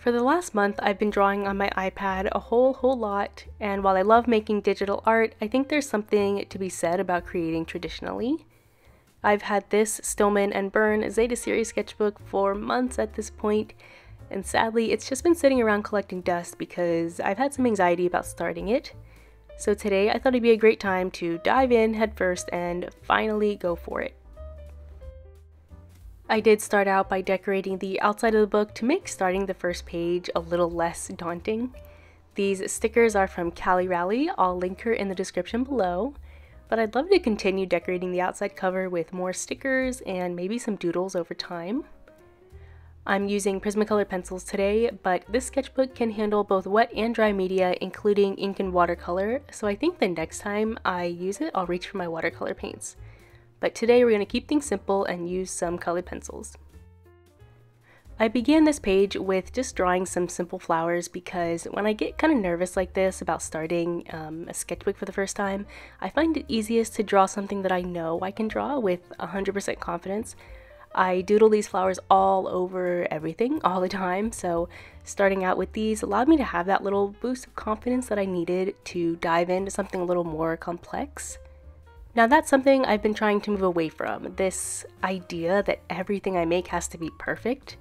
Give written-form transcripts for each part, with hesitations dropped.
For the last month, I've been drawing on my iPad a whole lot, and while I love making digital art, I think there's something to be said about creating traditionally. I've had this Stillman Birn Zeta Series sketchbook for months at this point, and sadly, it's just been sitting around collecting dust because I've had some anxiety about starting it. So today, I thought it'd be a great time to dive in headfirst and finally go for it. I did start out by decorating the outside of the book to make starting the first page a little less daunting. These stickers are from Cali Rally, I'll link her in the description below, but I'd love to continue decorating the outside cover with more stickers and maybe some doodles over time. I'm using Prismacolor pencils today, but this sketchbook can handle both wet and dry media, including ink and watercolor, so I think the next time I use it, I'll reach for my watercolor paints. But today we're going to keep things simple and use some colored pencils. I began this page with just drawing some simple flowers because when I get kind of nervous like this about starting a sketchbook for the first time, I find it easiest to draw something that I know I can draw with 100% confidence. I doodle these flowers all over everything all the time, so starting out with these allowed me to have that little boost of confidence that I needed to dive into something a little more complex. Now that's something I've been trying to move away from, this idea that everything I make has to be perfect.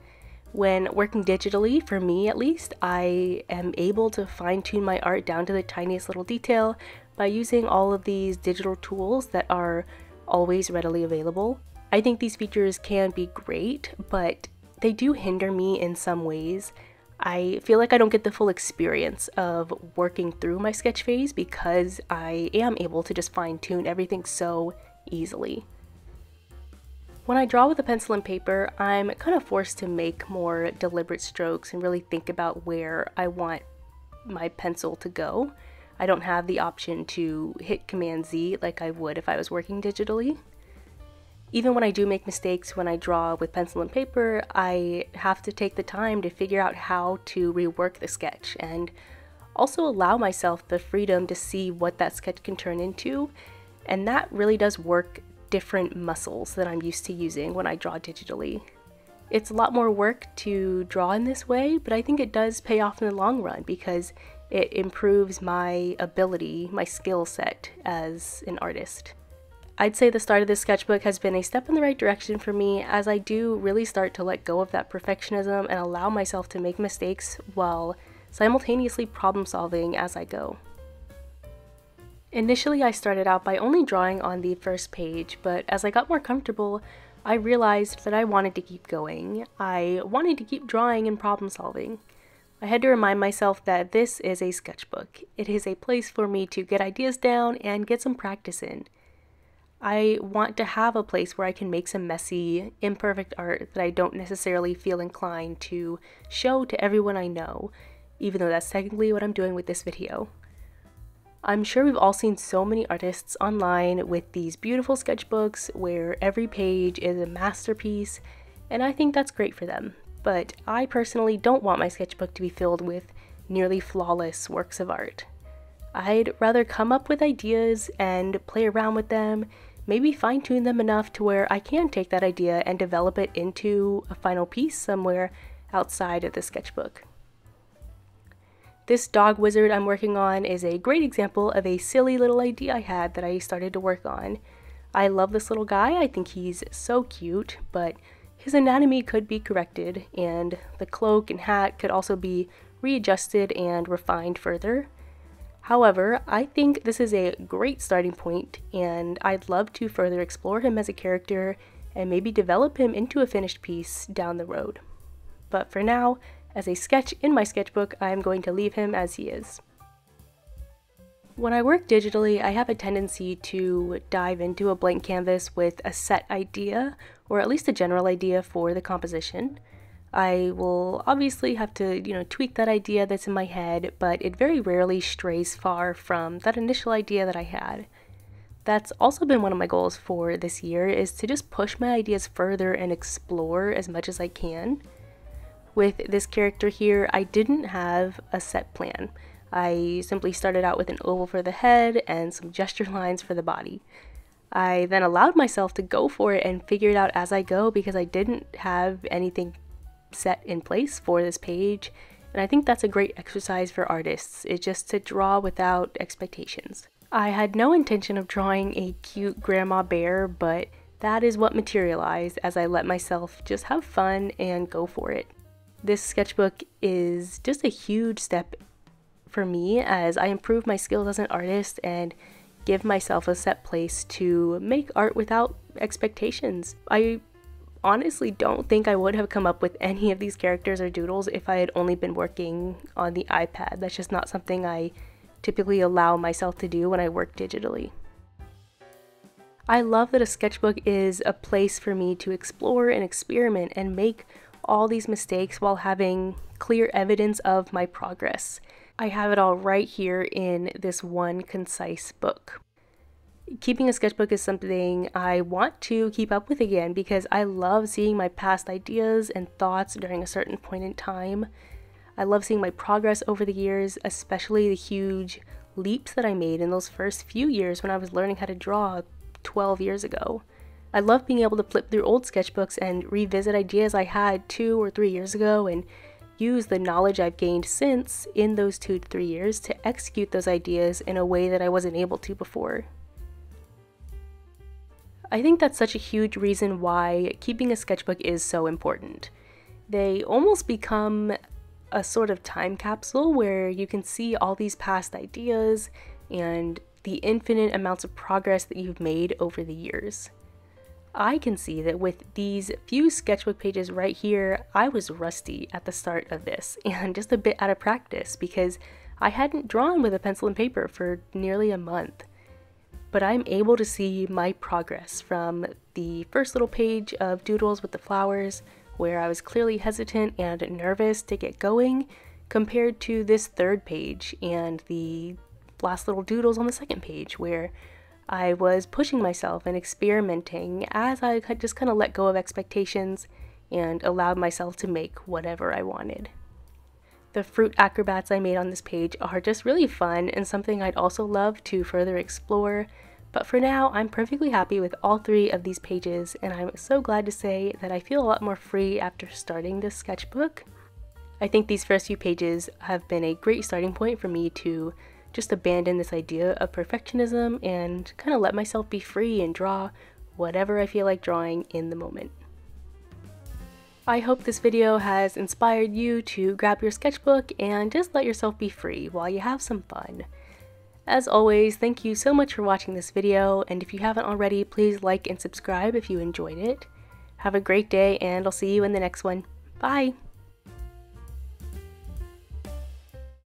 When working digitally, for me at least, I am able to fine-tune my art down to the tiniest little detail by using all of these digital tools that are always readily available. I think these features can be great, but they do hinder me in some ways. I feel like I don't get the full experience of working through my sketch phase because I am able to just fine-tune everything so easily. When I draw with a pencil and paper, I'm kind of forced to make more deliberate strokes and really think about where I want my pencil to go. I don't have the option to hit Command Z like I would if I was working digitally. Even when I do make mistakes when I draw with pencil and paper, I have to take the time to figure out how to rework the sketch and also allow myself the freedom to see what that sketch can turn into, and that really does work different muscles that I'm used to using when I draw digitally. It's a lot more work to draw in this way, but I think it does pay off in the long run because it improves my ability, my skill set as an artist. I'd say the start of this sketchbook has been a step in the right direction for me as I do really start to let go of that perfectionism and allow myself to make mistakes while simultaneously problem solving as I go. Initially, I started out by only drawing on the first page, but as I got more comfortable, I realized that I wanted to keep going. I wanted to keep drawing and problem solving. I had to remind myself that this is a sketchbook. It is a place for me to get ideas down and get some practice in. I want to have a place where I can make some messy, imperfect art that I don't necessarily feel inclined to show to everyone I know, even though that's technically what I'm doing with this video. I'm sure we've all seen so many artists online with these beautiful sketchbooks where every page is a masterpiece, and I think that's great for them. But I personally don't want my sketchbook to be filled with nearly flawless works of art. I'd rather come up with ideas and play around with them, maybe fine-tune them enough to where I can take that idea and develop it into a final piece somewhere outside of the sketchbook. This dog wizard I'm working on is a great example of a silly little idea I had that I started to work on. I love this little guy, I think he's so cute, but his anatomy could be corrected, and the cloak and hat could also be readjusted and refined further. However, I think this is a great starting point, and I'd love to further explore him as a character and maybe develop him into a finished piece down the road. But for now, as a sketch in my sketchbook, I'm going to leave him as he is. When I work digitally, I have a tendency to dive into a blank canvas with a set idea, or at least a general idea for the composition. I will obviously have to, tweak that idea that's in my head, but it very rarely strays far from that initial idea that I had. That's also been one of my goals for this year, is to just push my ideas further and explore as much as I can. With this character here, I didn't have a set plan. I simply started out with an oval for the head and some gesture lines for the body. I then allowed myself to go for it and figure it out as I go because I didn't have anything set in place for this page, and I think that's a great exercise for artists. It's just to draw without expectations. I had no intention of drawing a cute grandma bear, but that is what materialized as I let myself just have fun and go for it. This sketchbook is just a huge step for me as I improve my skills as an artist and give myself a set place to make art without expectations. I honestly don't think I would have come up with any of these characters or doodles if I had only been working on the iPad. That's just not something I typically allow myself to do when I work digitally. I love that a sketchbook is a place for me to explore and experiment and make all these mistakes while having clear evidence of my progress. I have it all right here in this one concise book. Keeping a sketchbook is something I want to keep up with again because I love seeing my past ideas and thoughts during a certain point in time. I love seeing my progress over the years, especially the huge leaps that I made in those first few years when I was learning how to draw 12 years ago. I love being able to flip through old sketchbooks and revisit ideas I had 2 or 3 years ago and use the knowledge I've gained since in those 2 to 3 years to execute those ideas in a way that I wasn't able to before. I think that's such a huge reason why keeping a sketchbook is so important. They almost become a sort of time capsule where you can see all these past ideas and the infinite amounts of progress that you've made over the years. I can see that with these few sketchbook pages right here, I was rusty at the start of this and just a bit out of practice because I hadn't drawn with a pencil and paper for nearly a month. But I'm able to see my progress from the first little page of doodles with the flowers, where I was clearly hesitant and nervous to get going, compared to this third page and the last little doodles on the second page, where I was pushing myself and experimenting as I just kind of let go of expectations and allowed myself to make whatever I wanted. The fruit acrobats I made on this page are just really fun and something I'd also love to further explore, but for now I'm perfectly happy with all 3 of these pages, and I'm so glad to say that I feel a lot more free after starting this sketchbook. I think these first few pages have been a great starting point for me to just abandon this idea of perfectionism and kind of let myself be free and draw whatever I feel like drawing in the moment. I hope this video has inspired you to grab your sketchbook and just let yourself be free while you have some fun. As always, thank you so much for watching this video, and if you haven't already, please like and subscribe if you enjoyed it. Have a great day, and I'll see you in the next one. Bye!